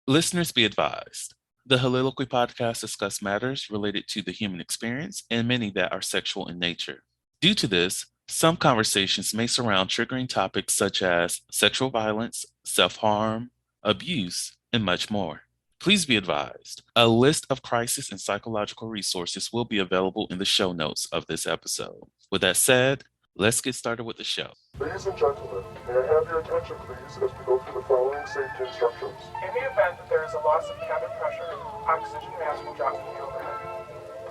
Listeners be advised. The Soliloquy podcast discuss matters related to the human experience and many that are sexual in nature. Due to this, some conversations may surround triggering topics such as sexual violence, self harm, abuse, and much more. Please be advised a list of crisis and psychological resources will be available in the show notes of this episode. With that said, let's get started with the show. Ladies and gentlemen, may I have your attention please as we go through the following safety instructions. In the event that there is a loss of cabin pressure, oxygen mask will drop from the overhead.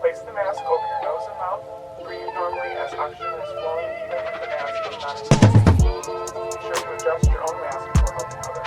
Place the mask over your nose and mouth. Breathe normally as oxygen is flowing even if the mask is not inflated. Be sure to adjust your own mask before helping others.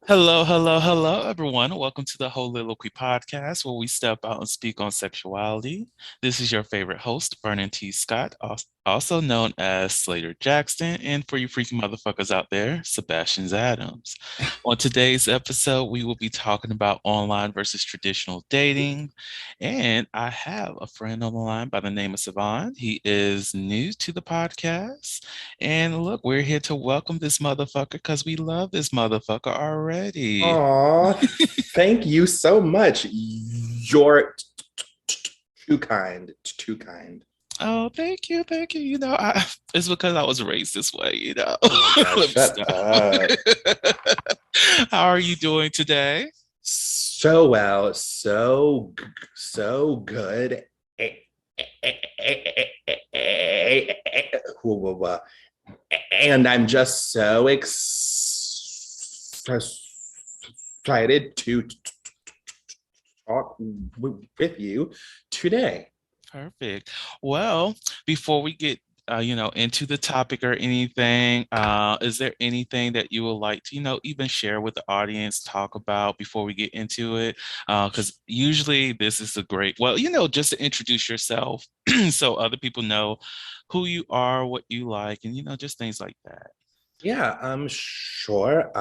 Hello, everyone. Welcome to the Soliloquy podcast, where we step out and speak on sexuality. This is your favorite host, Vernon T. Scott, also known as Slaytor Jackson, and for you freaky motherfuckers out there, Sebastian Adams. On today's episode, we will be talking about online versus traditional dating, and I have a friend on the line by the name of Savon. He is new to the podcast, and look, we're here to welcome this motherfucker because we love this motherfucker already. Aw, thank you so much. You're too kind, too kind. Oh, thank you. You know, it's because I was raised this way, you know. Oh, shut up. How are you doing today? So well, so good. And I'm just so excited to talk with you today. Perfect. Well, before we get into the topic or anything, is there anything that you would like to, even share with the audience, talk about before we get into it? Because usually this is a great, just to introduce yourself so other people know who you are, what you like, and just things like that. Yeah, sure.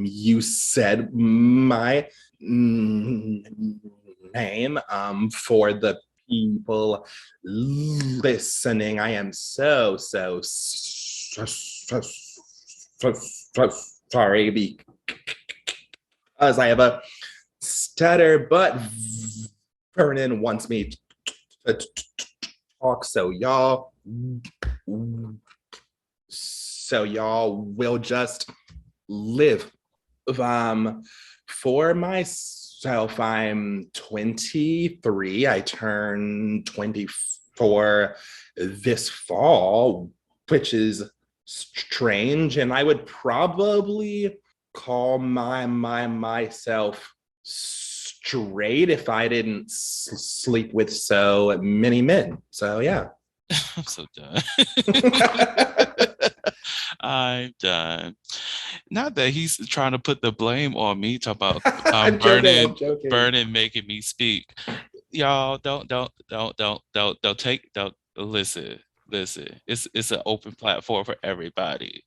You said my name. For the people listening, I am so sorry because I have a stutter, but Vernon wants me to talk, so y'all will just live. For myself, I'm 23. I turn 24 this fall, which is strange, and I would probably call myself straight if I didn't sleep with so many men. So yeah. I'm so done. I'm done. Not that he's trying to put the blame on me, talk about I'm joking. Vernon making me speak. Y'all don't listen. It's an open platform for everybody.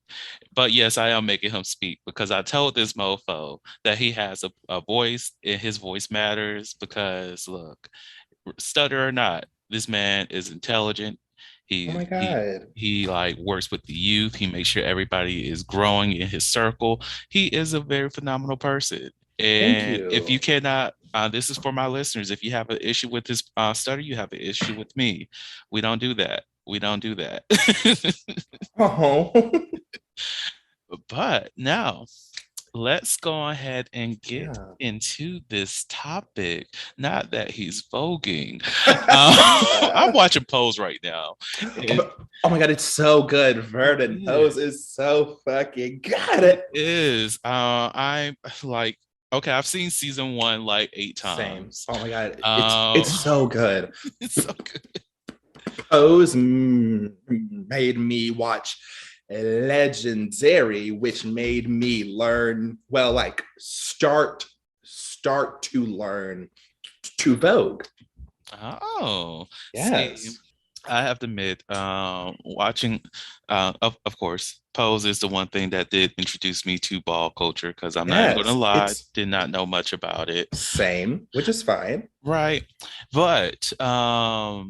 But yes, I am making him speak because I told this mofo that he has a voice and his voice matters because look, stutter or not, this man is intelligent. Oh my He he God. he like works with the youth. He makes sure everybody is growing in his circle. He is a very phenomenal person. Thank And if you you. cannot, this is for my listeners. If you have an issue with this stutter, you have an issue with me. We don't do that. We don't do that. Oh. But now let's go ahead and get Yeah. into this topic. Not that he's voguing. I'm watching Pose right now. Oh my God, it's so good. Vernon Pose is so fucking good. It is. I'm like, okay, I've seen season 1 like 8 Same. times. Oh my God, it's so good. It's so good. Pose made me watch Legendary, which made me learn, well, like start to learn to Vogue. Oh, see, Yes. I have to admit, watching, of course, Pose is the one thing that did introduce me to ball culture because I'm not even going to Yes. lie, It's did not know much about it. same, which is fine. Right. But now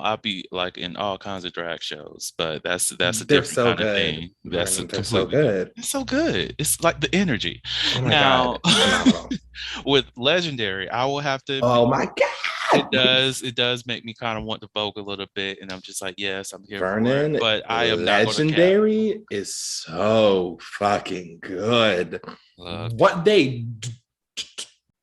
I'll be like in all kinds of drag shows, but that's a They're different so kind of good, thing. That's a Vernon. They're so completely different. good. It's so good. It's like the energy. Oh my Now, God. Phenomenal. with Legendary, I will have to admit Oh my it God. does make me kind of want to Vogue a little bit, and I'm just like, yes, I'm here for it. Vernon, But I am not going to cap. Legendary is so fucking good. Look, What they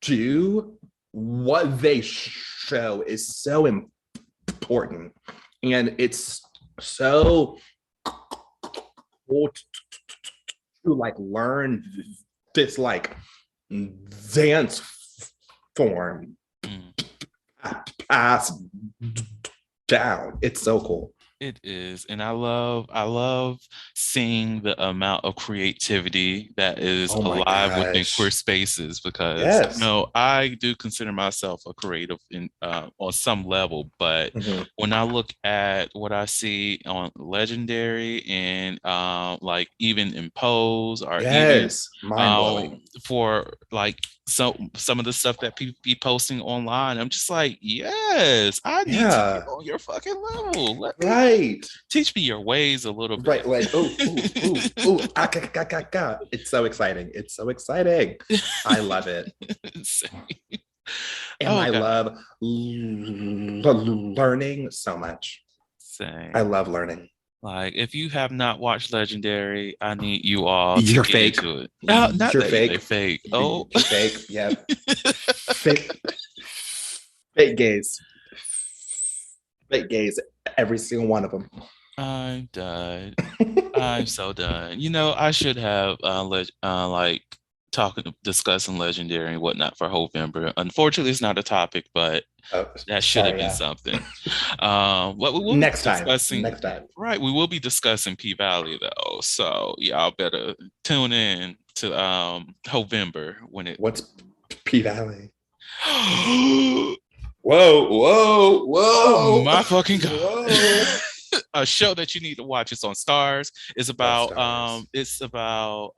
do, what they show is so important. And it's so cool to like learn this like dance form mm, passed down. It's so cool. it is, and I love seeing the amount of creativity that is Oh my alive within queer gosh. spaces because Yes. I do consider myself a creative in on some level, but Mhm. when I look at what I see on Legendary and like even in Pose or even Yes. Mind blowing. for like some of the stuff that people be posting online, I'm just like, yes, I need to get Yeah. on your fucking level. Let me Right. teach me your ways a little Right. bit. Like, oh, it's so exciting. It's so exciting. I love it. Same. And Oh I God, love learning so much. I same. love learning. Like, if you have not watched Legendary, I need you all to You're get fake. into it. No, not You're that they're fake. fake. Oh, You're fake. Yep. Fake, fake gays. Fake gays. Every single one of them. I'm done. I'm so done. I should have like discussing Legendary and whatnot for November. Unfortunately, it's not a topic, but Oh, that should have sorry. been Yeah. something. What we will be Next time. discussing, Next time. right? We will be discussing P Valley though, so y'all better tune in to November when it. What's P Valley? Oh Whoa, whoa, whoa, my fucking god! whoa. A show that you need to watch. It's on Stars. Love stars. It's about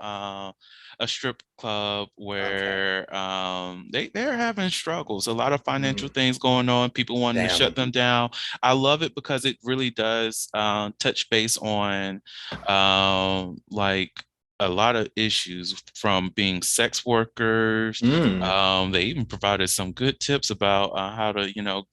a strip club Okay. where they're having struggles, a lot of financial Mm, things going on, people wanting to shut damn. them down. I love it because it really does touch base on like a lot of issues from being sex workers. Mm, They even provided some good tips about how to,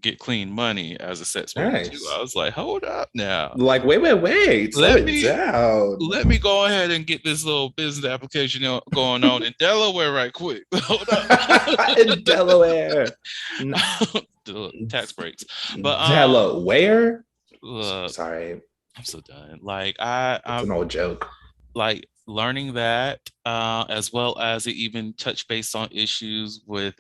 get clean money as a sex worker too. nice. I was like, hold up now. Like, wait. Slow Let it me down. let me go ahead and get this little business application going on in Delaware right quick. Hold up. In Delaware. The tax breaks. But Delaware? look, Sorry. I'm so done. Like I It's I'm an old joke. like learning that as well as it even touch base on issues with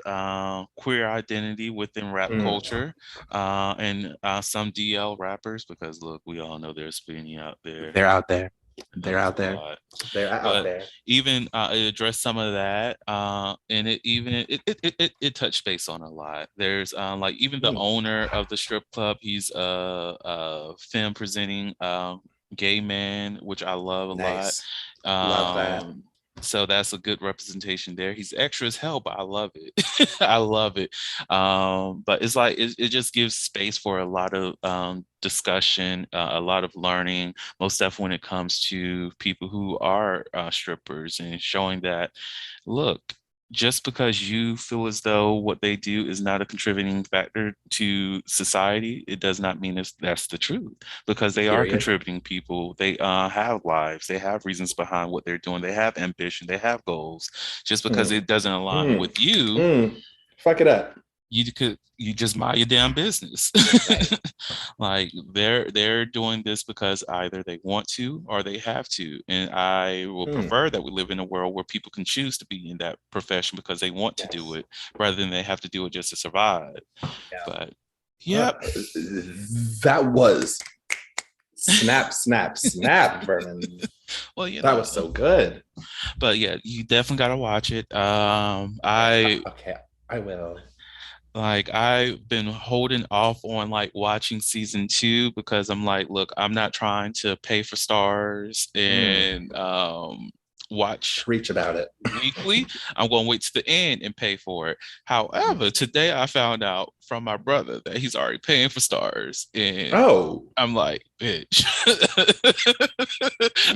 queer identity within rap Mm, culture and some DL rappers because look, we all know there's spinning out there. they're out there. Oh, They're it's out a there. lot. They're out But there. even it addressed some of that, and it touched base on a lot. There's like even the Mm, owner of the strip club, he's a film presenting gay man, which I love a lot. nice. Love that. So that's a good representation there. He's extra as hell, but I love it. I love it. But it's like it just gives space for a lot of discussion, a lot of learning, most definitely when it comes to people who are strippers and showing that, look, just because you feel as though what they do is not a contributing factor to society, it does not mean that's the truth because they are Period. contributing people. They have lives, they have reasons behind what they're doing, they have ambition, they have goals. Just because Mm, it doesn't align mm, with you, mm. Fuck it up. you just mind your damn business. Right. Like they're doing this because either they want to or they have to, and I will Mm, prefer that we live in a world where people can choose to be in that profession because they want to do yes. it rather than they have to do it just to survive. Yeah. But Uh, yep. that was snap, Vernon. Well, That was so good. but yeah, you definitely got to watch it. Okay. I Okay. I will. Like I've been holding off on like watching season 2 because I'm like, look, I'm not trying to pay for stars and watch Preach about it. weekly. I'm going to wait to the end and pay for it. However, today I found out from my brother that he's already paying for stars, and Oh, I'm like, bitch,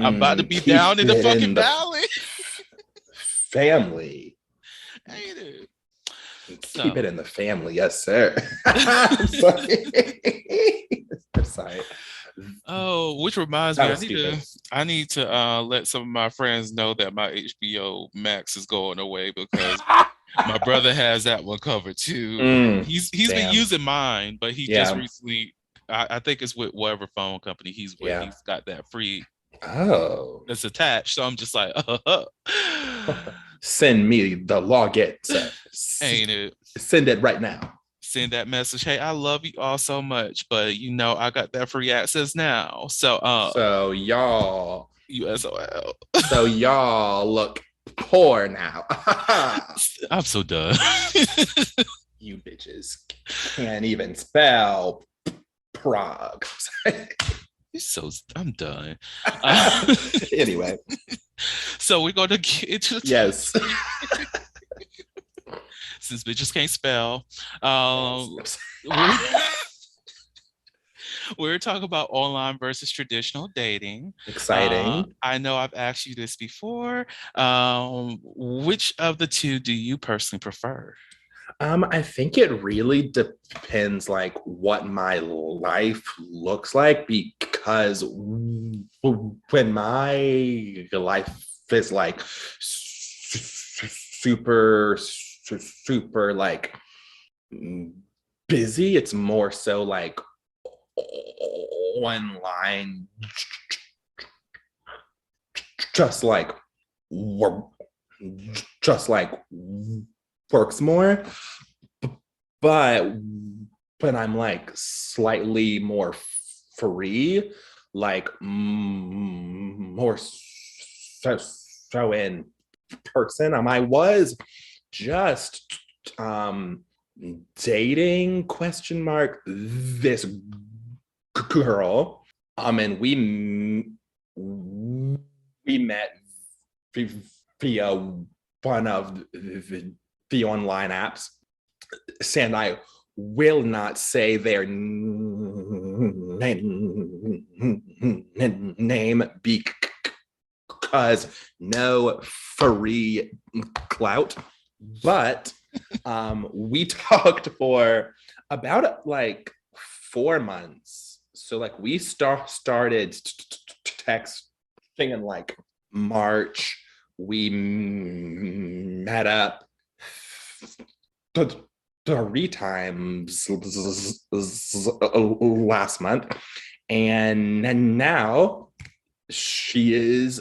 I'm about to be down keep in the it fucking in the valley. family. Ain't it? Keep it So in the family, yes, sir. I'm sorry. I'm sorry. oh, which reminds That me, was stupid. I need to let some of my friends know that my HBO Max is going away because my brother has that one covered too. And he's been Damn. using mine, but he just Yeah. recently I think it's with whatever phone company he's with. Yeah. He's got that free Oh. that's attached. So I'm just like, Send me the login. ain't it? Send it right now. Send that message. Hey, I love you all so much, but I got that free access now. So So y'all USOL. so y'all look poor now. I'm so done. You bitches can't even spell Prague. I'm done. Anyway. So we're going to get into the Yes. Since bitches can't spell. We're talking about online versus traditional dating. Exciting. I know I've asked you this before. Which of the two do you personally prefer? I think it really depends like what my life looks like, because when my life is like super like busy, it's more so like online, just like works more. But when I'm like slightly more free, like more so in person, I was just dating this girl, and we met via one of the online apps, and I will not say their name because no free clout. But we talked for about like 4 months. So like we started texting in like March. We met up 3 times last month, and now she is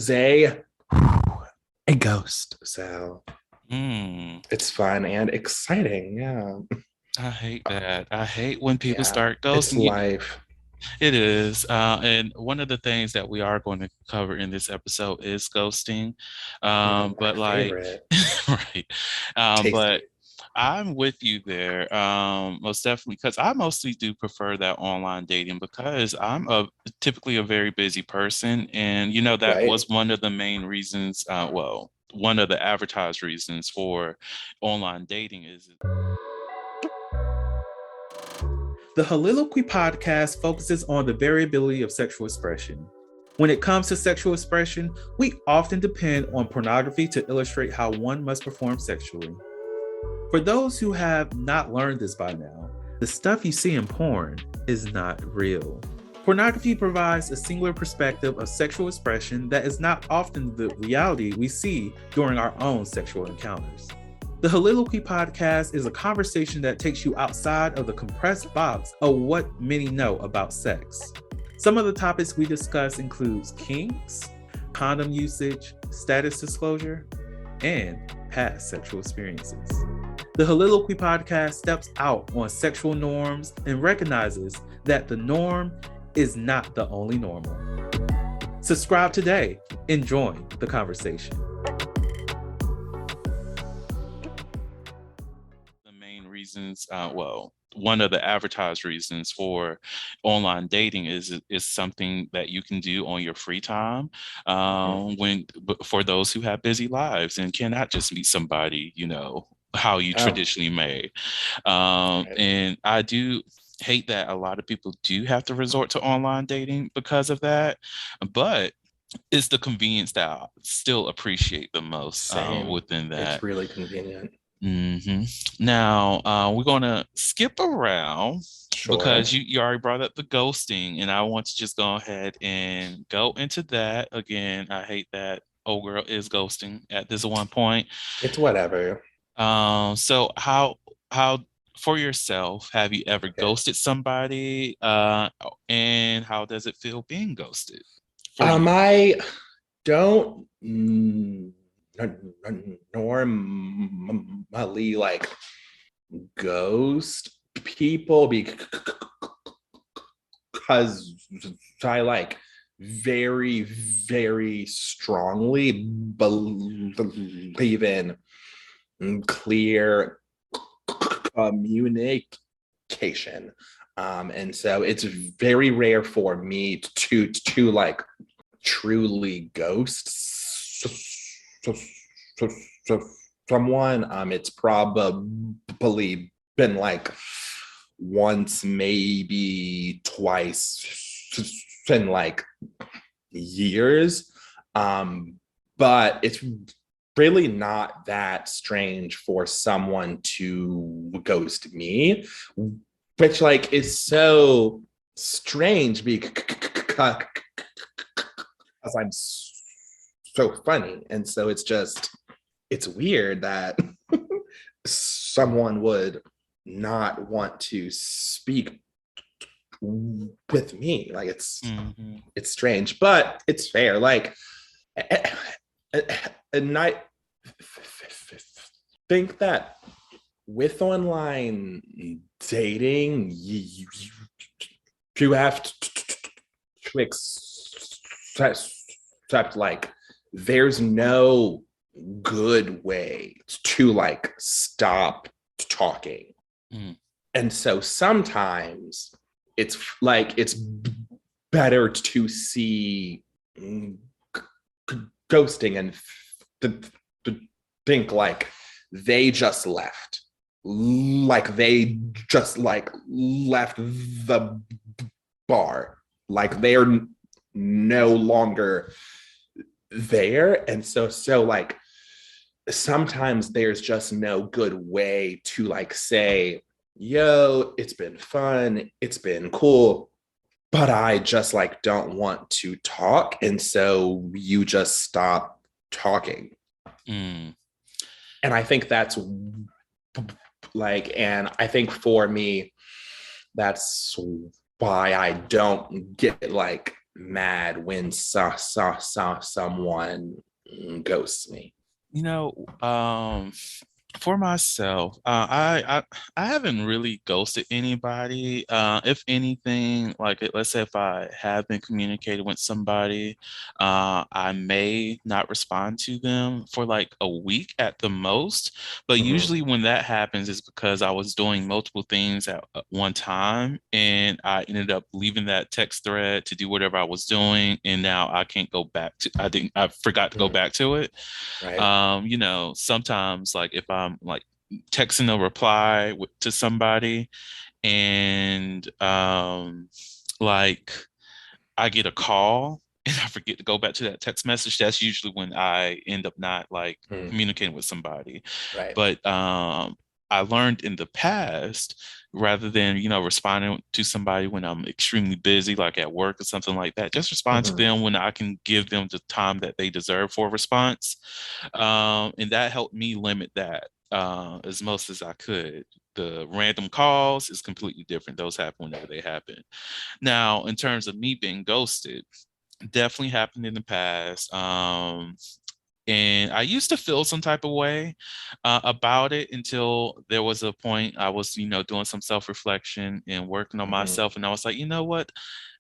a ghost. So it's fun and exciting. Yeah, I hate that. I hate when people yeah, start it's ghosting. life. It is. And one of the things that we are going to cover in this episode is ghosting. But My like, favorite. right. But Tasty. I'm with you there. Most definitely, because I mostly do prefer that online dating because typically a very busy person. And, that Right. was one of the main reasons, one of the advertised reasons for online dating is. The Holiloquy podcast focuses on the variability of sexual expression. When it comes to sexual expression, we often depend on pornography to illustrate how one must perform sexually. For those who have not learned this by now, the stuff you see in porn is not real. Pornography provides a singular perspective of sexual expression that is not often the reality we see during our own sexual encounters. The Holiloquy podcast is a conversation that takes you outside of the compressed box of what many know about sex. Some of the topics we discuss includes kinks, condom usage, status disclosure, and past sexual experiences. The Holiloquy podcast steps out on sexual norms and recognizes that the norm is not the only normal. Subscribe today and join the conversation. The main reasons, one of the advertised reasons for online dating is something that you can do on your free time, for those who have busy lives and cannot just meet somebody, how you traditionally may. And I do hate that a lot of people do have to resort to online dating because of that, but it's the convenience that I still appreciate the most within that. It's really convenient. Now, we're going to skip around because Sure. you already brought up the ghosting, and I want to just go ahead and go into that. Again, I hate that old girl is ghosting at this one point. It's whatever. So how for yourself, have you ever ghosted somebody? And how does it feel being ghosted for you? I don't normally like ghost people because I like very, very strongly believe in clear communication. And so it's very rare for me to like truly ghost someone. It's probably been like once, maybe twice in like years. But it's really not that strange for someone to ghost me, which like is so strange because I'm so funny. And so it's weird that someone would not want to speak with me. Like it's strange, but it's fair. Like, and I think that with online dating, you have to accept like there's no good way to like stop talking. And so sometimes it's like it's better to see ghosting and think like they just left, like they just like left the bar, like they're no longer there. And so like sometimes there's just no good way to like say, yo, it's been fun, it's been cool, but I just like don't want to talk. And so you just stop talking. And I think that's like, and I think for me, that's why I don't get like mad when someone ghosts me. For myself, I haven't really ghosted anybody. If anything, like let's say if I have been communicating with somebody, I may not respond to them for like a week at the most. But usually when that happens is because I was doing multiple things at one time, and I ended up leaving that text thread to do whatever I was doing, and now I can't go back to. I forgot to go back to it. Right. Sometimes like if I'm like texting a reply to somebody, and like I get a call and I forget to go back to that text message, that's usually when I end up not like communicating with somebody. Right. But I learned in the past, rather than responding to somebody when I'm extremely busy, like at work or something like that, just respond to them when I can give them the time that they deserve for a response. And that helped me limit that as most as I could. The random calls is completely different. Those happen whenever they happen. Now, in terms of me being ghosted, definitely happened in the past. And I used to feel some type of way about it until there was a point I was, doing some self-reflection and working on myself. And I was like, you know what?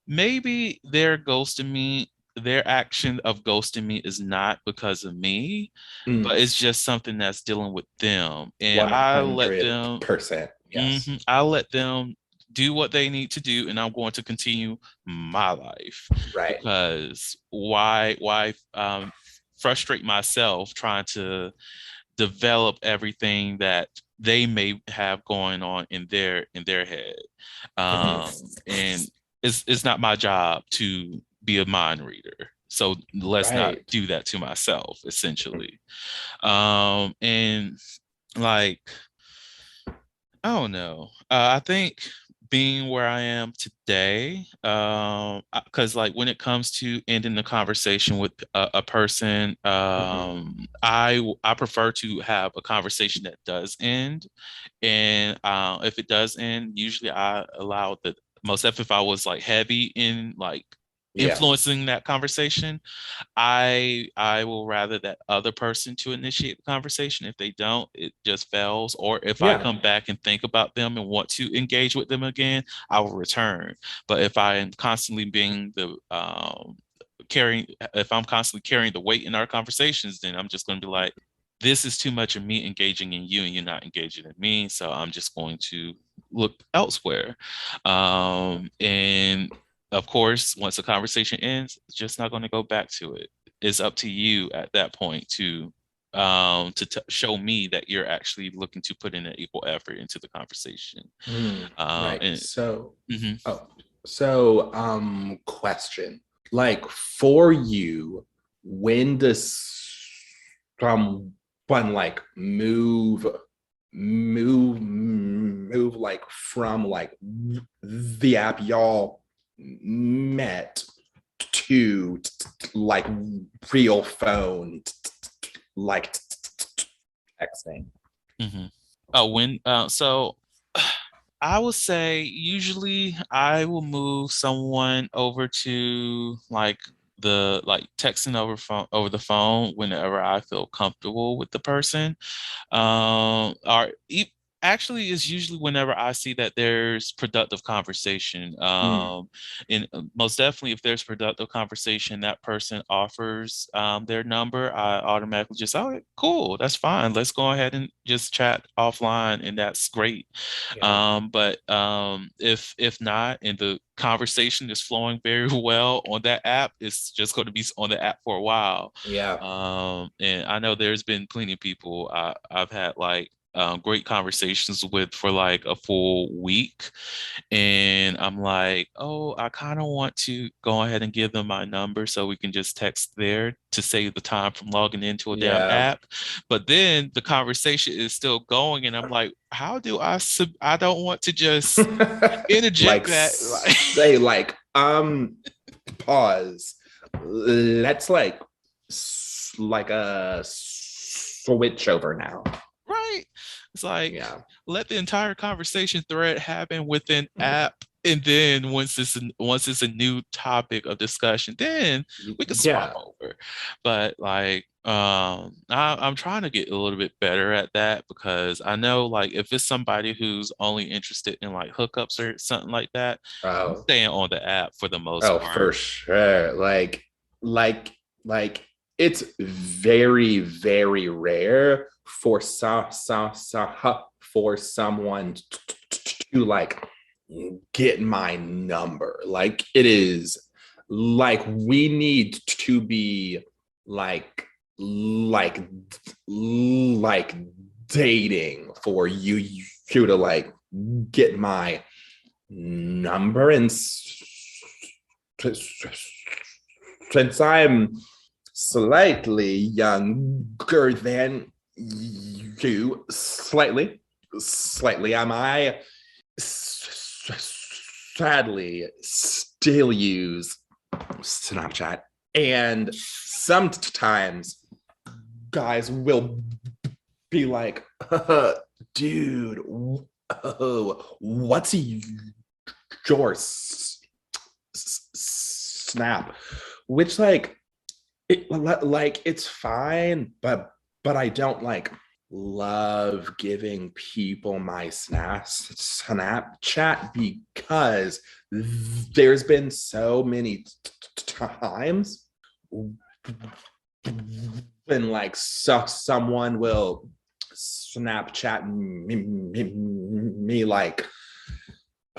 Maybe they're ghosting me their action of ghosting me is not because of me, but it's just something that's dealing with them. And I let them 100%. Yes. I let them do what they need to do, and I'm going to continue my life Right. because why frustrate myself trying to develop everything that they may have going on in their head. Mhm. And it's not my job to be a mind reader. So let's not Right. do that to myself, essentially. And like, I don't know. I think being where I am today, because like when it comes to ending the conversation with a person, Mhm. I prefer to have a conversation that does end, and if it does end, usually I allow the most if I was like heavy in like Yeah. influencing that conversation, I will rather that other person to initiate the conversation. If they don't, it just fails. Or if I Yeah. come back and think about them and want to engage with them again, I will return. But if I am constantly being the carrying, if I'm constantly carrying the weight in our conversations, then I'm just going to be like, this is too much of me engaging in you and you're not engaging in me. So I'm just going to look elsewhere. And of course, once the conversation ends, it's just not going to go back to it. It's up to you at that point to show me that you're actually looking to put in an equal effort into the conversation. Right. And So, mhm. oh, so, question. Like for you, when does someone like move like from like the app y'all met to like real phone like texting? Mhm. Oh, when so I would say usually I will move someone over to like the like texting over the phone whenever I feel comfortable with the person. Or actually is usually whenever I see that there's productive conversation. Mm, And most definitely, if there's productive conversation, that person offers their number, I automatically just, oh, cool, that's fine. Let's go ahead and just chat offline, and that's great. yeah. If not, and the conversation is flowing very well on that app, it's just going to be on the app for a while. Yeah. And I know there's been plenty of people I've had like great conversations with for like a full week. And I'm like, oh, I kind of want to go ahead and give them my number so we can just text there to save the time from logging into a damn Yeah. app. But then the conversation is still going. And I'm like, how do I don't want to just interject Like that. say like pause. Let's like like a switch over now. Right. It's like Yeah. let the entire conversation thread happen within app. And then once it's a new topic of discussion, then we can swap Yeah. over. But like I'm trying to get a little bit better at that because I know like if it's somebody who's only interested in like hookups or something like that, I'm Oh. staying on the app for the most Oh, for part. sure. Like, like it's very, very rare for for someone to like get my number. Like it is like we need to be like like like dating for you to like get my number. And since I'm slightly younger than you, slightly, am I sadly still use Snapchat. And sometimes guys will be like, dude, what's your snap? Which like it's fine, but I don't like love giving people my Snapchat because there's been so many times when like someone will Snapchat me like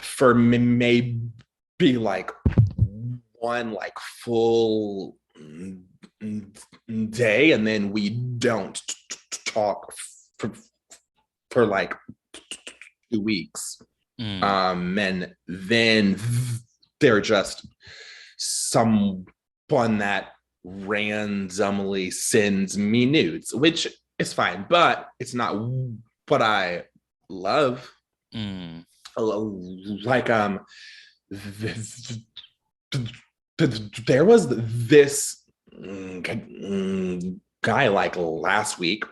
for me maybe like one like full day, and then we don't talk for like 2 weeks. And then they're just someone that randomly sends me nudes, which is fine, but it's not what I love. Like there was this guy like last week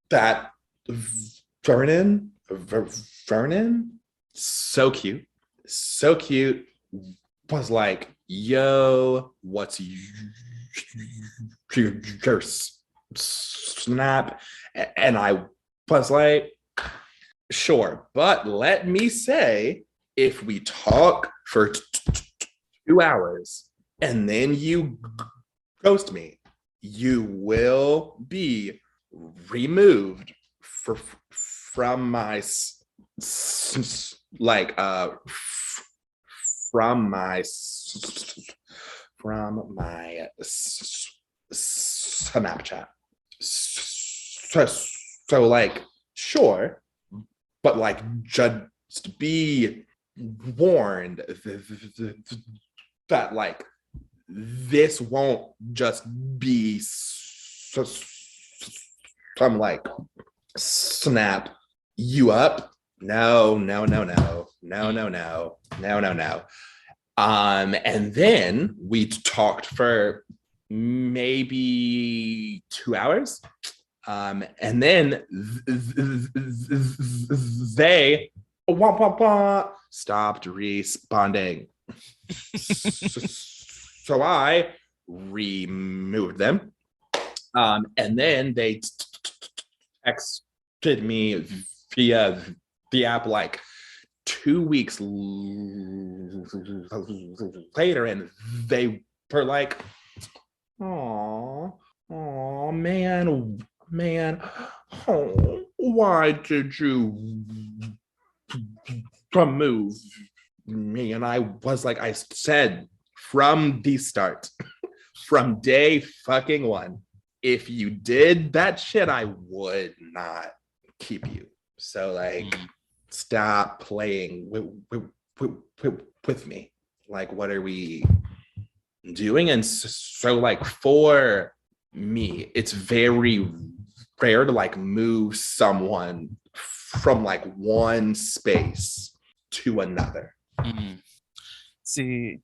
that Vernon, so cute, was like, yo, what's your snap? And I was like, sure, but let me say, if we talk for 2 hours and then you ghost me, you will be removed from my like from my Snapchat. So like, sure, but like just be warned that like this won't just be some like snap you up. No. And then we talked for maybe 2 hours. And then they stopped responding. So I removed them. And then they texted me via the app like 2 weeks later, and they were like, oh man, oh, why did you remove me? And I was like, I said from the start, from day fucking one, if you did that shit, I would not keep you. So like, stop playing with me. Like, what are we doing? And so like, for me, it's very rare to like move someone from like one space to another. See,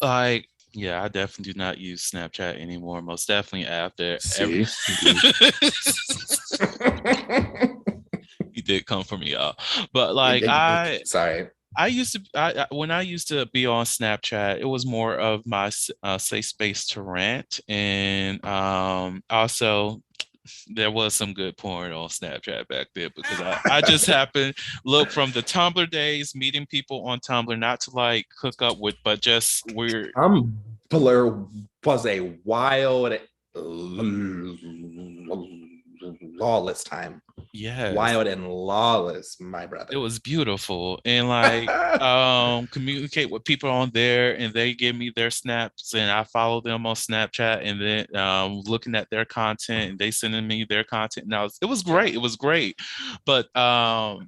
like, yeah, I definitely do not use Snapchat anymore. Most definitely after See? You did come for me, y'all. But like, sorry. When I used to be on Snapchat, it was more of my safe space to rant, and also there was some good porn on Snapchat back then, because I just happened look from the Tumblr days, meeting people on Tumblr, not to like hook up with, but just weird. Tumblr was a wild, lawless time. Yeah, wild and lawless, my brother. It was beautiful, and like communicate with people on there, and they give me their snaps, and I follow them on Snapchat, and then looking at their content, and they sending me their content. Now it was great, but I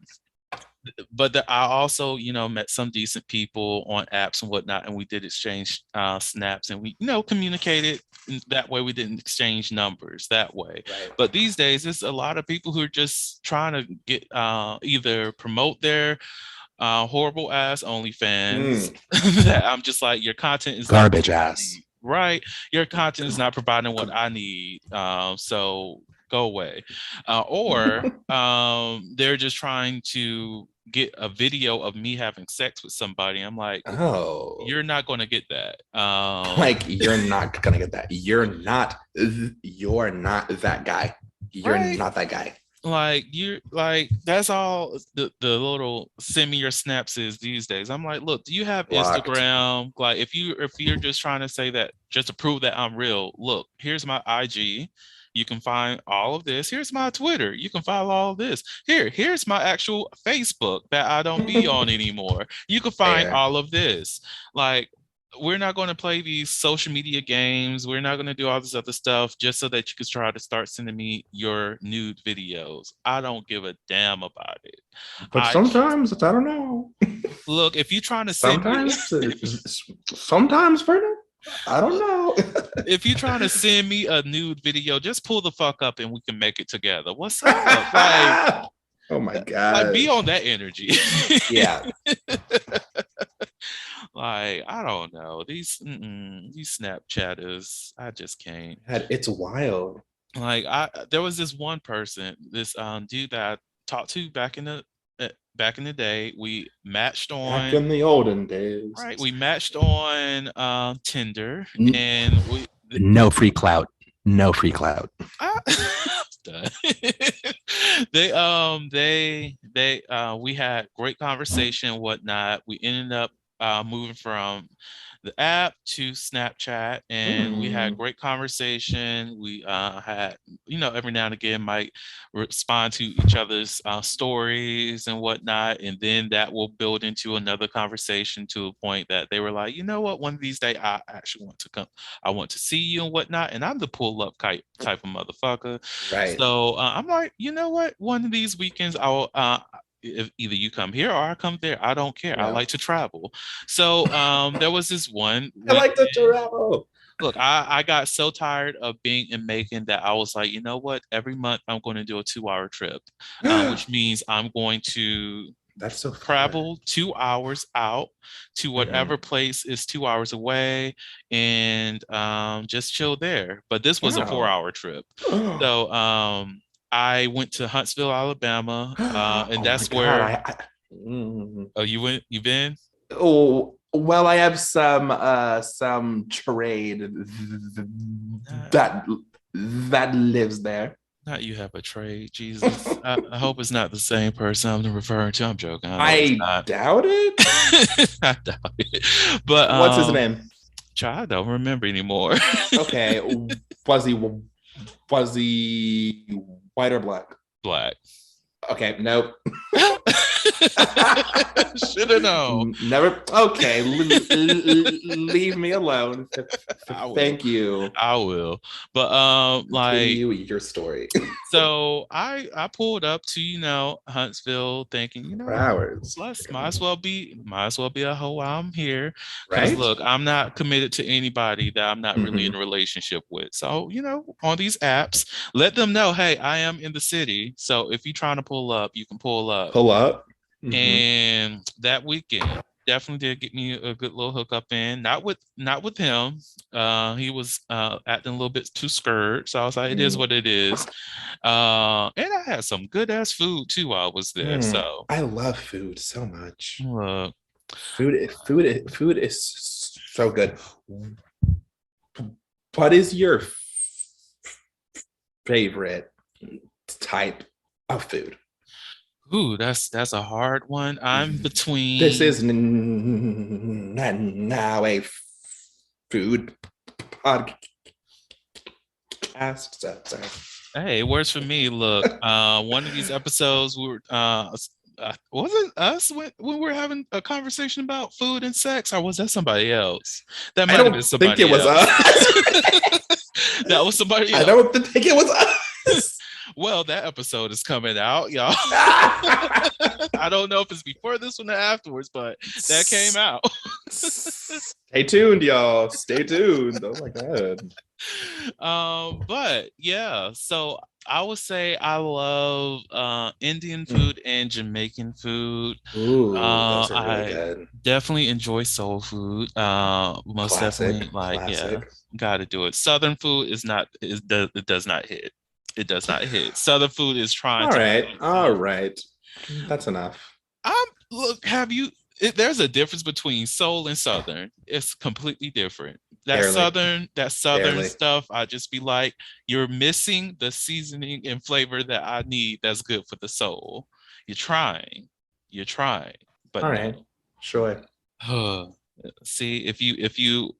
also, met some decent people on apps and whatnot, and we did exchange snaps, and we, communicated that way. We didn't exchange numbers that way. Right. But these days, there's a lot of people who are just trying to get either promote their horrible ass OnlyFans. That I'm just like, your content is garbage ass. Right, your content is not providing what I need. So go away. Or they're just trying to get a video of me having sex with somebody. I'm like, oh, you're not going to get that. Like, you're not going to get that. You're not that guy. You're Right. not that guy. Like you're like that's all the little send me your snaps is these days. I'm like, look, do you have Blocked. Instagram? Like if you're just trying to say that just to prove that I'm real, look, here's my IG. You can find all of this. Here's my Twitter. You can find all of this. Here's my actual Facebook that I don't be on anymore. You can find Fair. all of this. Like we're not going to play these social media games. We're not going to do all this other stuff just so that you can try to start sending me your nude videos. I don't give a damn about it. But I sometimes I don't know. look if you're trying to send me Sometimes, sometimes, Vernon, I don't know. if you're trying to send me a nude video, just pull the fuck up and we can make it together. What's up? Oh my Like god. be on that energy. Yeah. Like I don't know these Snapchatters. I just can't. God, it's wild. Like I there was this one person, this dude that I talked to back in the day. We matched Back on in the olden days. right. We matched on Tinder N- and No free clout. No free clout. I, done. We had great conversation and whatnot. We ended up moving from the app to Snapchat, and we had Mm. great conversation. We had, every now and again might respond to each other's stories and whatnot, and then that will build into another conversation to a point that they were like, you know what, one of these days I actually want to come, I want to see you and whatnot, and I'm the pull up type of motherfucker. Right. So I'm like, you know what, one of these weekends I'll. If either you come here or I come there, I don't care. I Yeah. like to travel. So there was this one I like the weekend. travel. Look, I got so tired of being in Macon that I was like, you know what? Every month I'm going to do a 2 hour trip, which means I'm going to That's so fun. travel 2 hours out to whatever place is 2 hours away and just chill there. But this was a Wow. 4 hour trip. So I went to Huntsville, Alabama, and Oh that's my God, where. Oh, you went? You been? oh well, I have some trade that that lives there. Not you have a trade, Jesus. I hope it's not the same person I'm referring to. I'm joking. I know it's I not. doubt it. I doubt it. But What's his name? child, I don't remember anymore. Okay, was he white or black? Black. Okay, nope. Should have known. Never. Okay, leave me alone. Thank you. I will. But Continue your story. so I pulled up to Huntsville, thinking For hours. might as well be a hoe while I'm here. Because Right? look, I'm not committed to anybody that I'm not really in a relationship with. So on these apps, let them know, hey, I am in the city. So if you're trying to pull up, you can pull up. Pull up. And that weekend definitely did get me a good little hookup in. Not with him. He was acting a little bit too scared. So I was like, it is what it is. And I had some good ass food too while I was there. So I love food so much. look, Food is so good. What is your favorite type of food? ooh, that's a hard one. I'm between. This is now a food podcast. So. Hey, it works for me. Look, one of these episodes we were was it us when we were having a conversation about food and sex, or was that somebody else? That might have been somebody think it was else. us. That was somebody else. I don't think it was us. Well, that episode is coming out, y'all. I don't know if it's before this one or afterwards, but that came out. Stay tuned, y'all. Stay tuned. Oh my god. But yeah, so I would say I love Indian food and Jamaican food. Ooh, those are really I good. definitely enjoy soul food. Most definitely, yeah, gotta do it. Southern food it does not hit. It does not hit. Southern food is trying All right. That's enough. Look, have you there's a difference between soul and southern. It's completely different. That Barely, southern barely. stuff, I just be like, you're missing the seasoning and flavor that I need. That's good for the soul. You're trying, but All no. right, sure. See, if you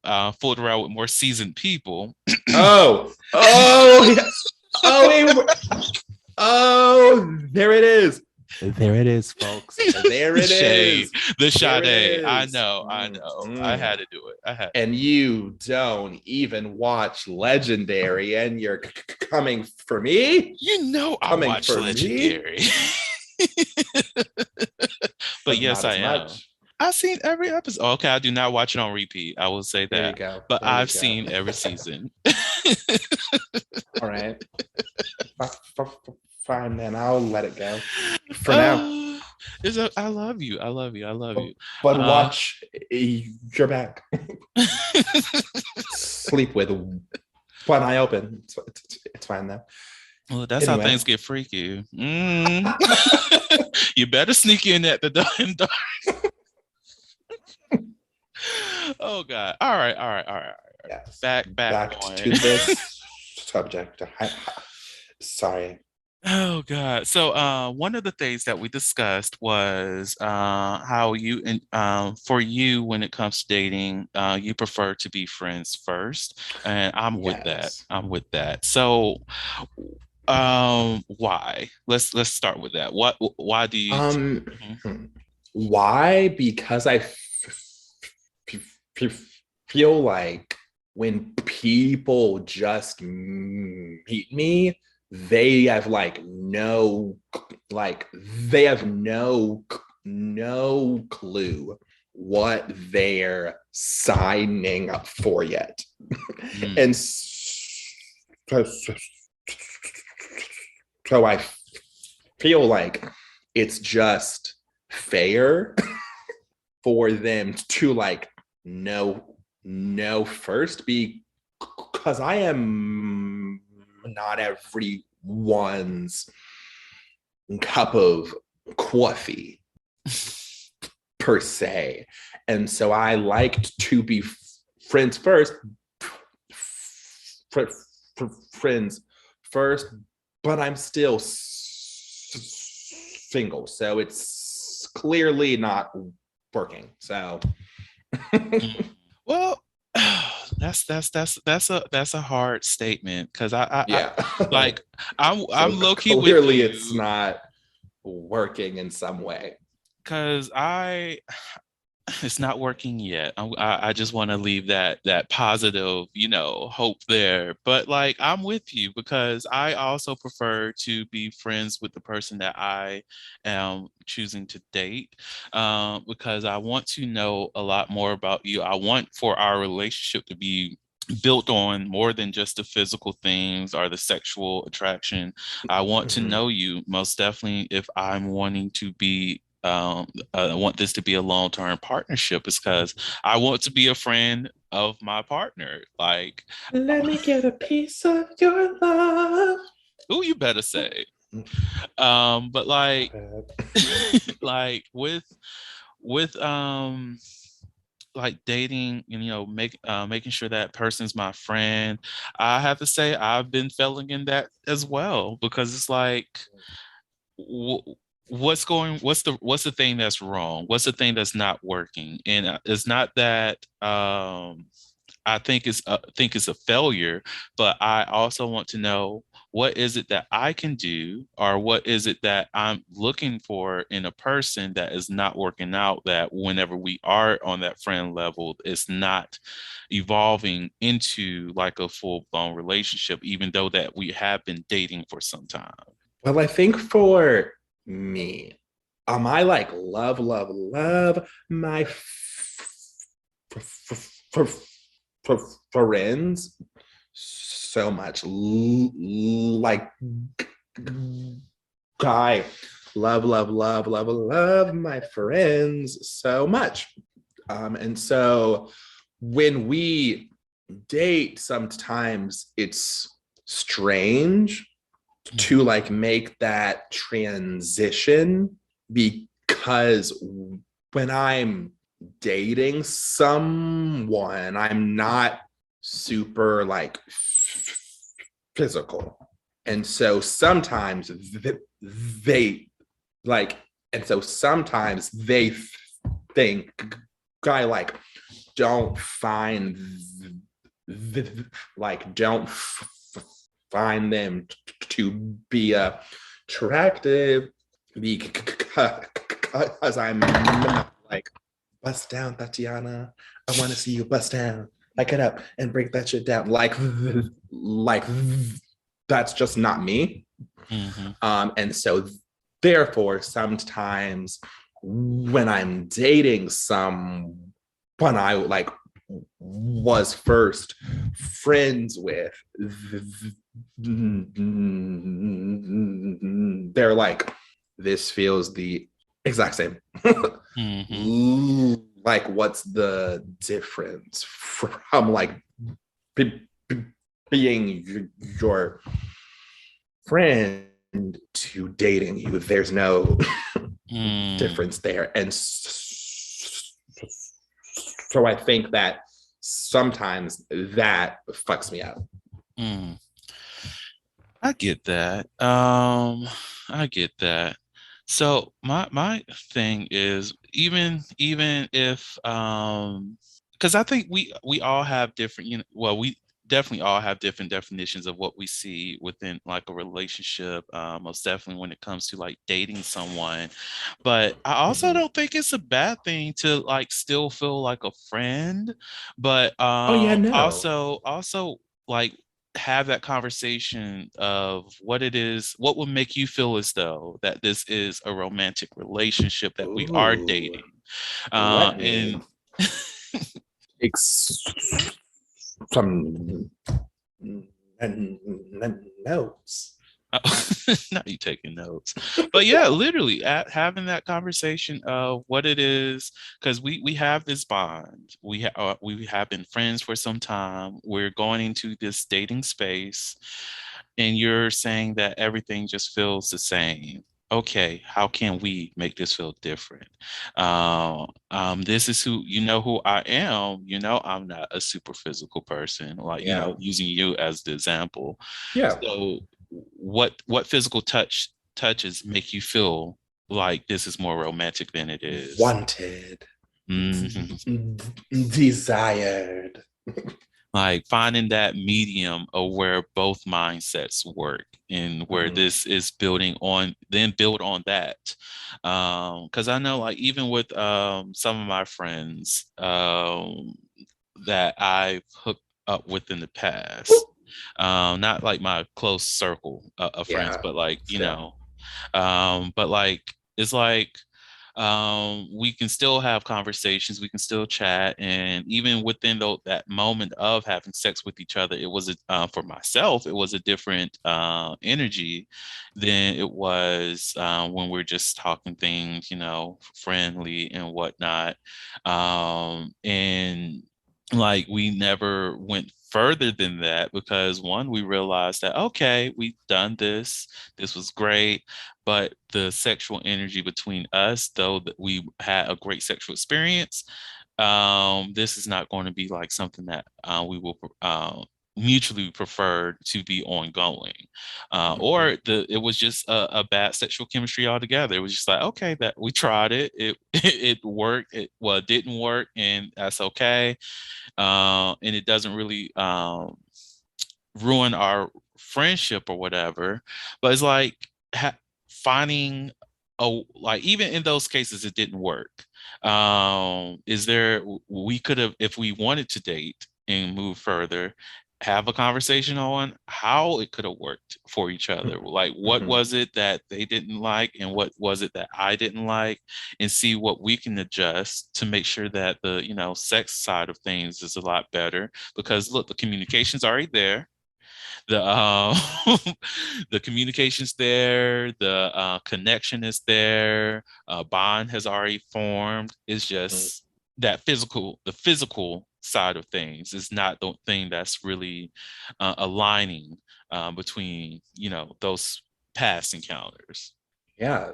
fooled around with more seasoned people, Oh, yeah. Oh, there it is. There it is, folks. There the it shade, is. the There it Sade. I is. know, I know. I had to do it. I had. And you don't even watch Legendary, and you're coming for me? You know, I Coming watch for me? Legendary, but But yes, not I as am. much. I've seen every episode. Okay, I do not watch it on repeat. I will say There you that, go. but There you I've go. seen every season. All right. Fine, then. I'll let it go for now. uh, I love you. I love you. I love you. But Uh, watch your back. Sleep with one eye open. It's fine though. well, that's how Anyway. things get freaky. You better sneak in at the dark. Oh God! All right. Yes. Back Back on. to this subject. Sorry. Oh God. So one of the things that we discussed was how you and for you when it comes to dating, you prefer to be friends first. And I'm with that. Yes. I'm with that. So why? Let's start with that. Why do you Um, Mhm. why? Because I feel like when people just meet me, they have they have no clue what they're signing up for yet. Mm, And so I feel like it's just fair for them to know first, because I am not everyone's cup of coffee per se, and so I liked to be friends first, friends first, but I'm still single, so it's clearly not working. So mm. Well, that's a hard statement because I yeah. like So I'm low key with clearly it's you not working in some way. because I it's not working yet. I just want to leave that positive, hope there. But like I'm with you because I also prefer to be friends with the person that I am choosing to date, because I want to know a lot more about you. I want for our relationship to be built on more than just the physical things or the sexual attraction. I want to Mhm. know you most definitely if I'm wanting to be I want this to be a long-term partnership is because I want to be a friend of my partner. Like, Let me get a piece of your love. who you better say. But like, like with like dating, making sure that person's my friend. I have to say I've been failing in that as well because it's like what's the thing that's wrong, what's the thing that's not working, and it's not that I think it's a failure, but I also want to know what is it that I can do or what is it that I'm looking for in a person that is not working out, that whenever we are on that friend level it's not evolving into like a full-blown relationship even though that we have been dating for some time. Well, I think for me, I love my friends so much. Like, I love my friends so much. And so when we date, sometimes it's strange to make that transition because when I'm dating someone, I'm not super like physical. And so sometimes they like, and so sometimes they think I like don't find don't find them to be attractive because I'm not like bust down, Tatiana. I want to see you bust down. Like it up and break that shit down. Like that's just not me. Mm-hmm. And so therefore, sometimes when I'm dating someone I like was first friends with, they're like, this feels the exact same. Mm-hmm. Like, what's the difference from like be, being your friend to dating you? There's no Mm. difference there. And so I think that sometimes that fucks me up. Mm. I get that. I get that. So my thing is even if because I think we all have different, well, we definitely all have different definitions of what we see within like a relationship, most definitely when it comes to like dating someone. But I also Mhm. don't think it's a bad thing to like still feel like a friend, but Oh yeah, no. also like have that conversation of what it is, what would make you feel as though that this is a romantic relationship that we are Ooh, dating. let me And take some notes. Not you taking notes, but yeah, literally at having that conversation of what it is, because we have this bond. We have been friends for some time. We're going into this dating space, and you're saying that everything just feels the same. Okay, how can we make this feel different? This is who I am. I'm not a super physical person, like Yeah, using you as the example. yeah. So what physical touches make you feel like this is more romantic than it is? Wanted, Mhm. desired. Like finding that medium of where both mindsets work and where Mhm. this is building on, then build on that. Because I know like even with some of my friends that I've hooked up with in the past, not like my close circle of friends, Yeah, but like still. but like it's like we can still have conversations, we can still chat, and even within that moment of having sex with each other, it was for myself, it was a different energy than it was when we're just talking things, friendly and whatnot, and like we never went further than that because one, we realized that okay, we've done this was great, but the sexual energy between us, though that we had a great sexual experience, this is not going to be like something that we will mutually prefer to be ongoing, Mhm. or it was just a bad sexual chemistry altogether. It was just like okay, that we tried it it worked, it didn't work, and that's okay, and it doesn't really ruin our friendship or whatever. But it's like finding a like even in those cases it didn't work. Is there we could have, if we wanted to date and move further, have a conversation on how it could have worked for each other. Like what Mhm. was it that they didn't like and what was it that I didn't like, and see what we can adjust to make sure that the sex side of things is a lot better. Because look, the communication's already there, the the communication's there, the connection is there, bond has already formed. It's Mhm. just that the physical side of things is not the thing that's really aligning between those past encounters. Yeah,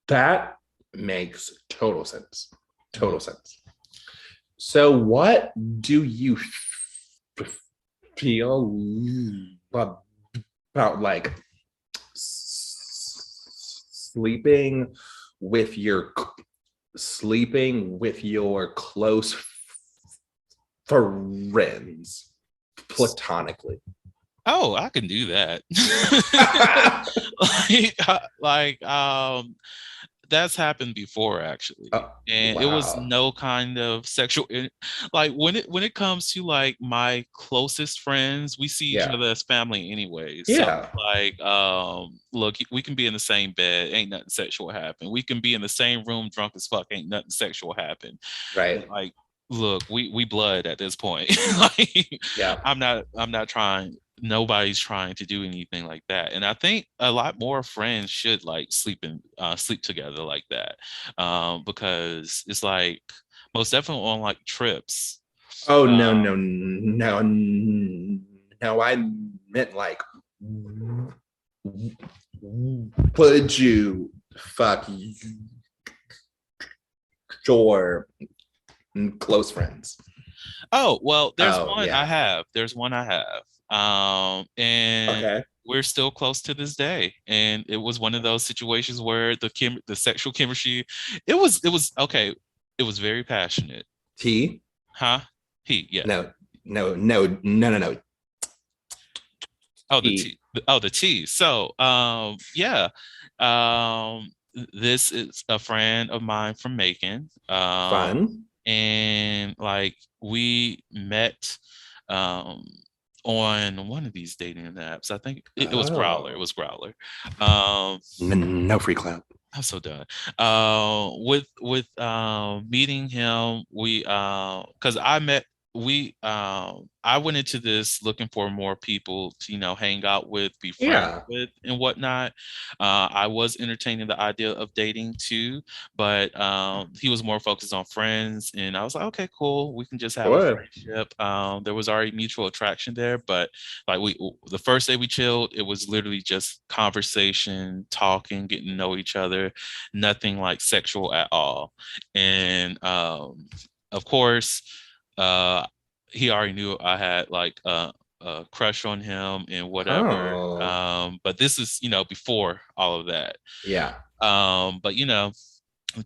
that. makes total sense. Total sense. So, what do you feel about like sleeping with your close friends platonically? Oh, I can do that. That's happened before actually. And it was Wow. no kind of sexual like when it comes to like my closest friends, we see each Yeah. other as family anyways. So Yeah. like look, we can be in the same bed, ain't nothing sexual happen. We can be in the same room drunk as fuck, ain't nothing sexual happen. Right. Like look, we blood at this point. Like Yeah. I'm not trying, nobody's trying to do anything like that. And I think a lot more friends should like sleep together like that. Because it's like most definitely on like trips. Oh, no, Um, no, no, no. I meant like, would you fuck your close friends? oh, well, Oh, yeah. there's one I have. And Okay. we're still close to this day. And it was one of those situations where the sexual chemistry, it was okay. It was very passionate. T? Huh? Yeah. No, no, no, no, no, no. Oh, the T. T. Oh, the T. So, yeah. This is a friend of mine from Macon. Fun. And like we met um on one of these dating apps. I think it was Growler. It Oh. was Growler. Um, No free clout. I'm so done. With meeting him, we because I went into this looking for more people to hang out with, be friends Yeah. with, and whatnot. I was entertaining the idea of dating too, but he was more focused on friends, and I was like, okay, cool, we can just have a Sure. friendship. There was already mutual attraction there, but like the first day we chilled, it was literally just conversation, talking, getting to know each other, nothing like sexual at all. And of course, uh he already knew I had like a crush on him and whatever. Oh. But this is before all of that. Yeah. But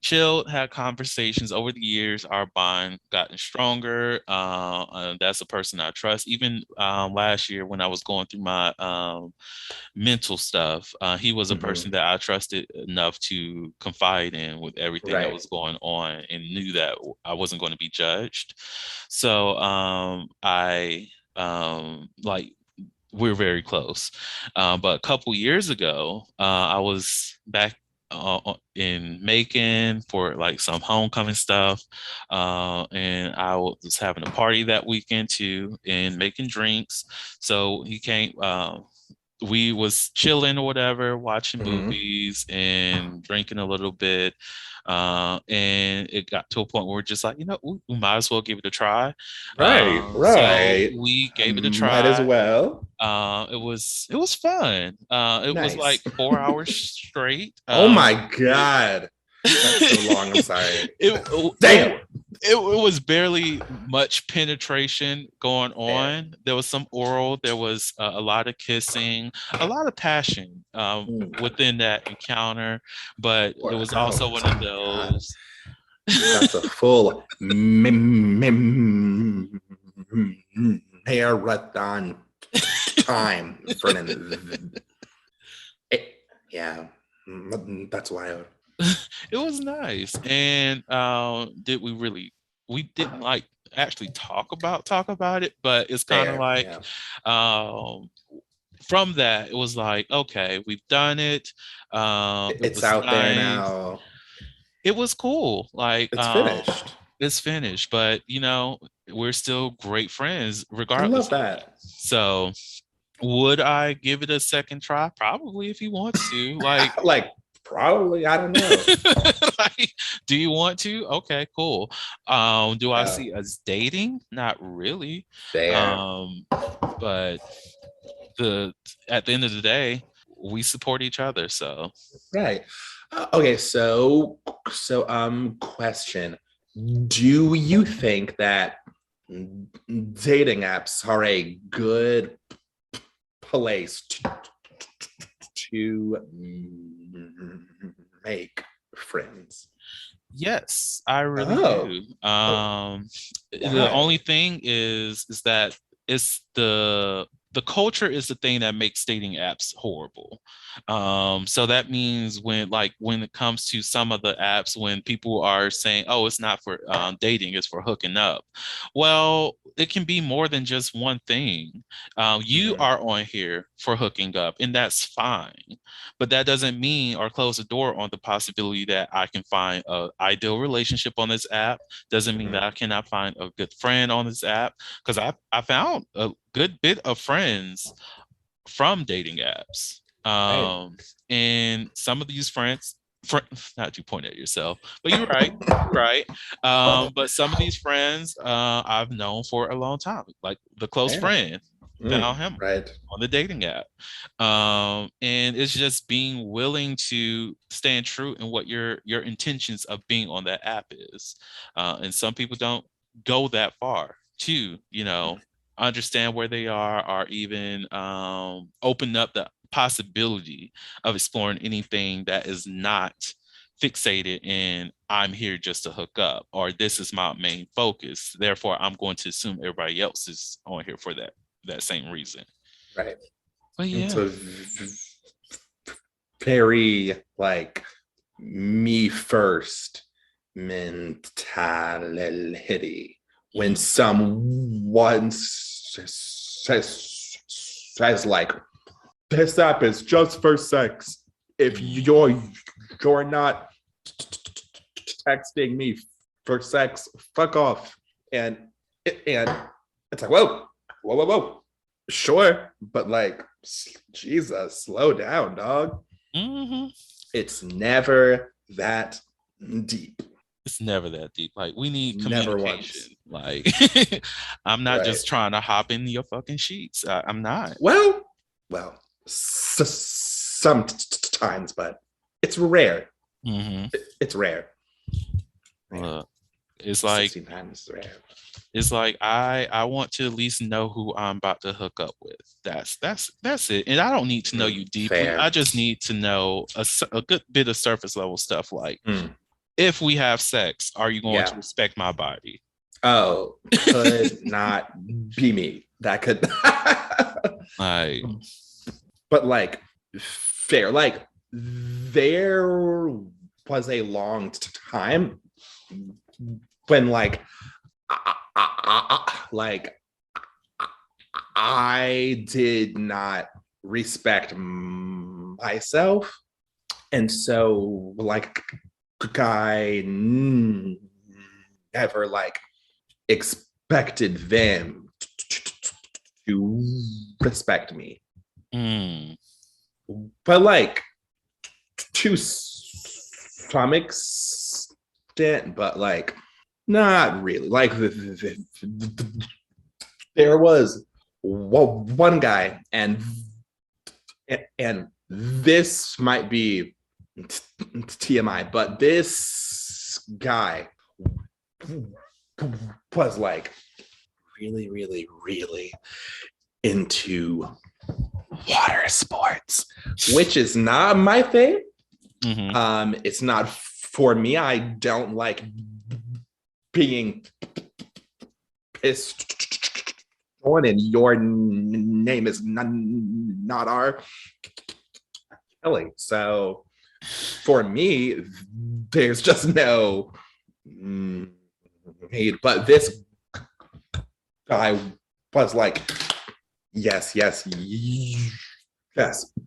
chilled, had conversations over the years. Our bond gotten stronger. That's a person I trust. Even last year when I was going through my mental stuff, he was a Hmm. person that I trusted enough to confide in with everything that Right. was going on, and knew that I wasn't going to be judged. So I like we're very close. But a couple years ago, I was back in Macon for like some homecoming stuff, and I was having a party that weekend too, and making drinks. So he came. We was chilling or whatever, watching Hmm. movies and drinking a little bit. And it got to a point where we're just like, we might as well give it a try. Right. So Right. we gave it a Might as try. well. It was fun. It was like Nice. 4 hours straight. Oh my God. That's so long. I'm sorry. It Damn. it was barely much penetration going Fair. on. There was some oral, there was a lot of kissing, a lot of passion Mm. within that encounter, but it was also Oh one of my God. those. That's a full marathon time for an. Yeah, that's wild. It was nice. And we didn't like actually talk about it, but it's kind of Fair. like Yeah. um from that, it was like, okay, we've done it. It It's was out there nice. now. It was cool. Like, It's finished. it's finished, but we're still great friends I love regardless of that. that. So, would I give it a second try? Probably, if he wants to. Like, Like, probably, I don't know. like, do you want to? Okay, cool. Do I Yeah. see us dating? Not really. Fair. But the at the end of the day, we support each other. So Right. Okay, question. Do you think that dating apps are a good place to make friends? yes, I really Oh, do. The why? only thing is that it's the culture is the thing that makes dating apps horrible. So that means when it comes to some of the apps, when people are saying, "Oh, it's not for dating, it's for hooking up," well, it can be more than just one thing. You Mhm. are on here for hooking up, and that's fine. But that doesn't mean or close the door on the possibility that I can find a ideal relationship on this app. Doesn't mean that Mhm. I cannot find a good friend on this app, because I found a good bit of friends from dating apps. Right. And some of these not to point at yourself, but you're right. You're right. But some of these friends I've known for a long time, like the close Yeah. friend, found him Right. on the dating app. And it's just being willing to stand true in what your intentions of being on that app is. And some people don't go that far to, understand where they are, or even open up the possibility of exploring anything that is not fixated in I'm here just to hook up, or this is my main focus. Therefore, I'm going to assume everybody else is on here for that same reason. Right. But It's yeah. a very like me first mentality when Mm. someone says like this app is just for sex. If Mm. you're not texting me for sex, fuck off. And it's like whoa. Sure, but like Jesus, slow down, dog. Hmm. It's never that deep. It's never that deep. Like, we need Never communication. once. Like, I'm not Right. just trying to hop into your fucking sheets. I'm not. Well, sometimes, but it's rare. Hmm. It's rare. Man, Look, it's like 16 times is rare. I want to at least know who I'm about to hook up with. That's it. And I don't need to know you deeply. Fair. I just need to know a good bit of surface level stuff. Like, Mm, if we have sex, are you going to yeah. respect my body? Oh, could not be me. That could. Like, But like, fair. Like, there was a long time when like I did not respect myself, and so like I never like expected them to respect me. mm, But like to some extent, but like not really. Like there was one guy, and this might be TMI, but this guy was like really into water sports, which is not my thing. mhm. It's not for me. I don't like being pissed on, and your name is not our Kelly. So for me, there's just no hate. But this guy was like, yes.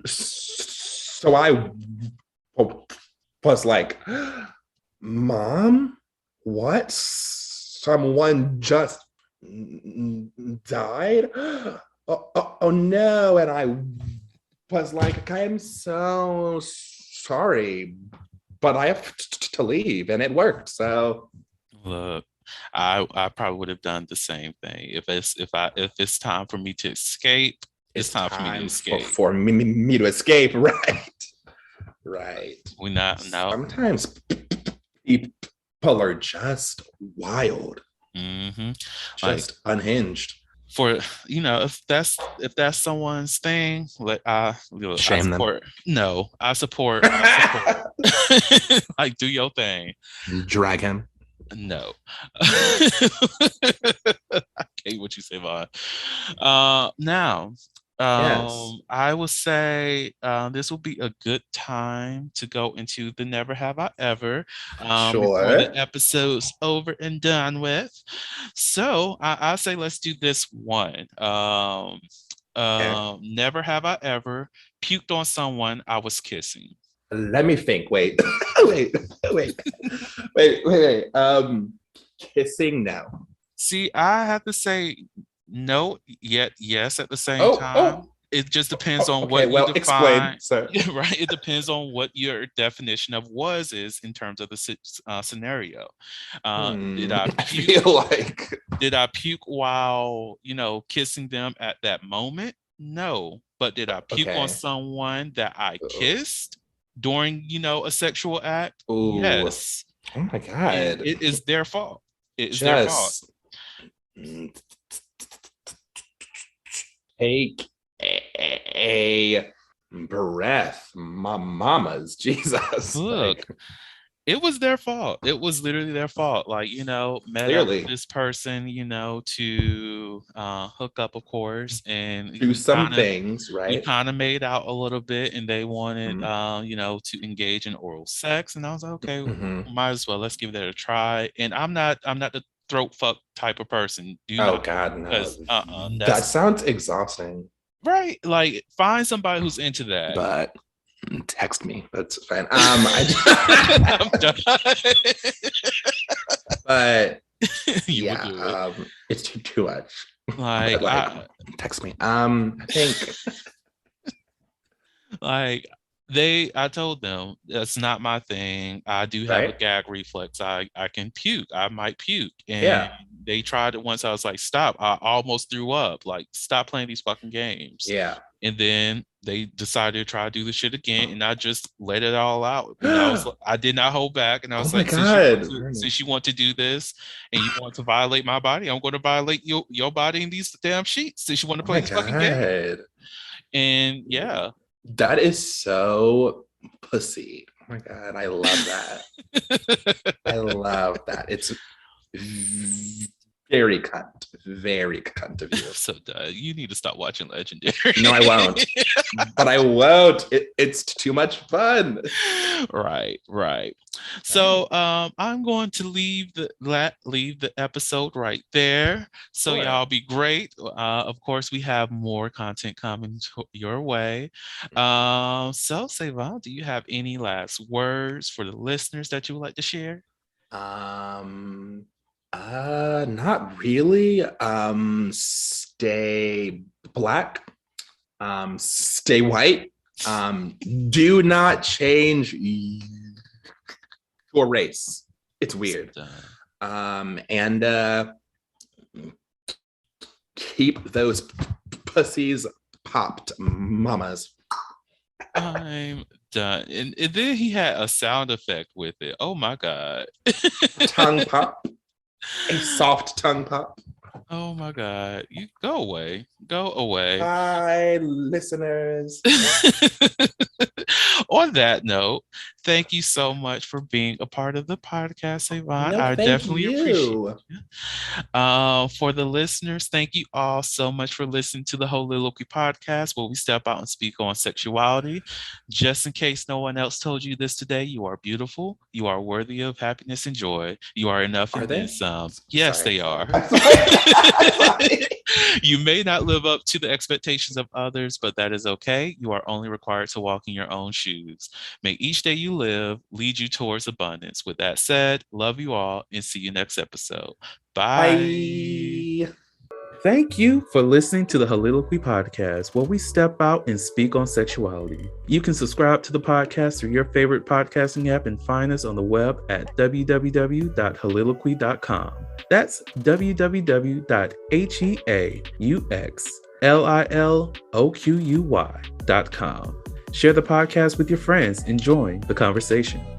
So I was like, Mom, what? Someone just died? Oh no. And I was like, I'm so sorry, but I have to leave. And it worked. So, Look, I probably would have done the same thing if it's time for me to escape. It's time for me to escape. For me to escape, right? Right. We not no. Sometimes people are just wild, just unhinged. For if that's someone's thing, Shame them. I support. Like, do your thing. Drag him. No. I hate what you say, Vaughn. Now, Yes. I will say this will be a good time to go into the Never Have I Ever before the episode's over and done with. So I'll say let's do this one. Never have I ever puked on someone I was kissing. Let me think. Wait. wait. Kissing, no. See, I have to say no, yet yes at the same time. It just depends on what you define. Explain, sir. Right? It depends on what your definition of was is in terms of the scenario. Did I puke? Did I puke while kissing them at that moment? No. But did I puke on someone that I kissed during a sexual act? Ooh. Yes. Oh my God. And it is their fault. It is their fault. Take a breath, mamas. Jesus. Look, it was their fault. It was literally their fault. Like, met up with this person, to hook up, of course, and do some things, right? We kind of made out a little bit, and they wanted, to engage in oral sex, and I was like, okay, might as well. Let's give that a try. And I'm not the throat fuck type of person. God, no. That sounds exhausting. Right? Like, find somebody who's into that. But text me. That's fine. I'm done. But yeah, it's too much. Like, text me. I think like I told them that's not my thing. I do have a gag reflex. I can puke. I might puke. And they tried it once. I was like, stop. I almost threw up. Like, stop playing these fucking games. Yeah. And then they decided to try to do the shit again, and I just let it all out. And I did not hold back. And I was like, since you want to do this and you want to violate my body, I'm going to violate your body in these damn sheets. Since you want to play this fucking game. And yeah. That is so pussy. Oh my God, I love that. I love that. It's very cunt of you. So you need to stop watching Legendary. No, I won't. But I won't. It's too much fun. Right. So I'm going to leave the episode right there. So y'all be great. Of course, we have more content coming your way. So Savon, do you have any last words for the listeners that you would like to share? Not really. Stay black. Stay white. Do not change your race. It's weird. And keep those pussies popped, mamas. I'm done. And then he had a sound effect with it. Oh my God. Tongue pop. A soft tongue pop. Oh my God. You go away. Bye, listeners. On that note, thank you so much for being a part of the podcast, Savon. I definitely appreciate it. For the listeners, thank you all so much for listening to the Holiloquy podcast, where we step out and speak on sexuality. Just in case no one else told you this today, you are beautiful. You are worthy of happiness and joy. You are enough and then some. Yes, they are. You may not live up to the expectations of others, but that is okay. You are only required to walk in your own shoes. May each day you live lead you towards abundance. With that said, love you all and see you next episode. Bye. Thank you for listening to the Holiloquy podcast, where we step out and speak on sexuality. You can subscribe to the podcast through your favorite podcasting app and find us on the web at www.holiloquy.com. That's www.heaux liloquy.com. Share the podcast with your friends and join the conversation.